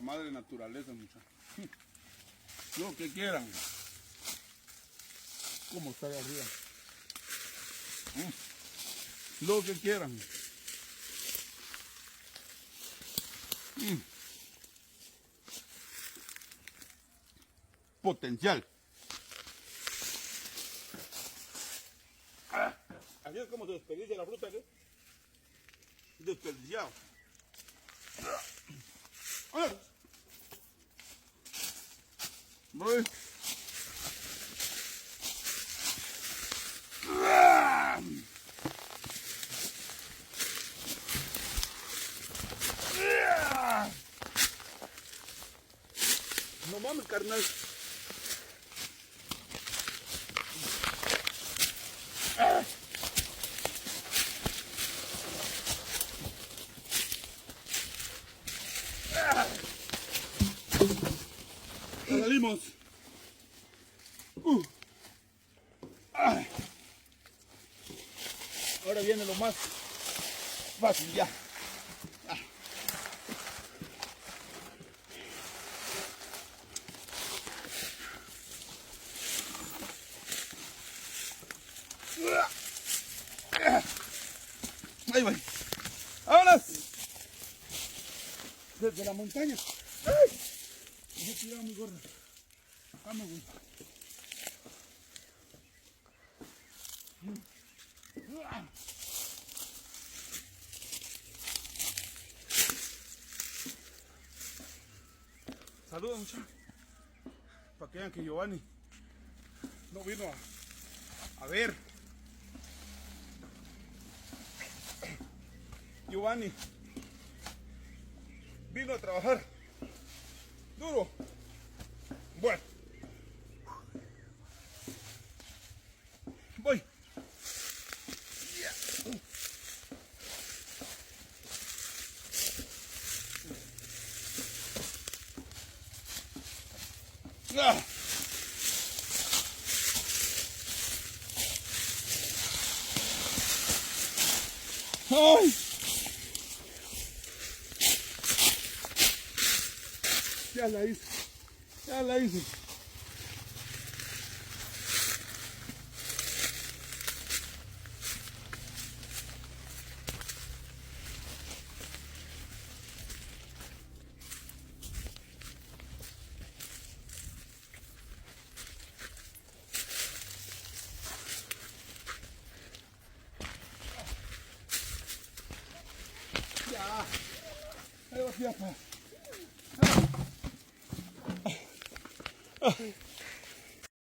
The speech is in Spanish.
madre naturaleza, muchachos. Lo que quieran. ¿Cómo está ahí arriba? Lo que quieran. Potencial. Así es como se desperdicia la fruta, ¿qué? Desperdiciado. Voy. No mames, carnal. Salimos. Ahora viene lo más fácil ya. Ahí voy. ¡Vámonos! Desde la montaña. ¡Ay! He tirado mi gorra. Vamos, güey. Saludos, muchachos. Para que vean que Giovanni no vino a ver. Giovanni vino a trabajar duro. Bueno, voy. ¡Ay! Ya la hice, ya la hice. Ya, ahí va, fiapa.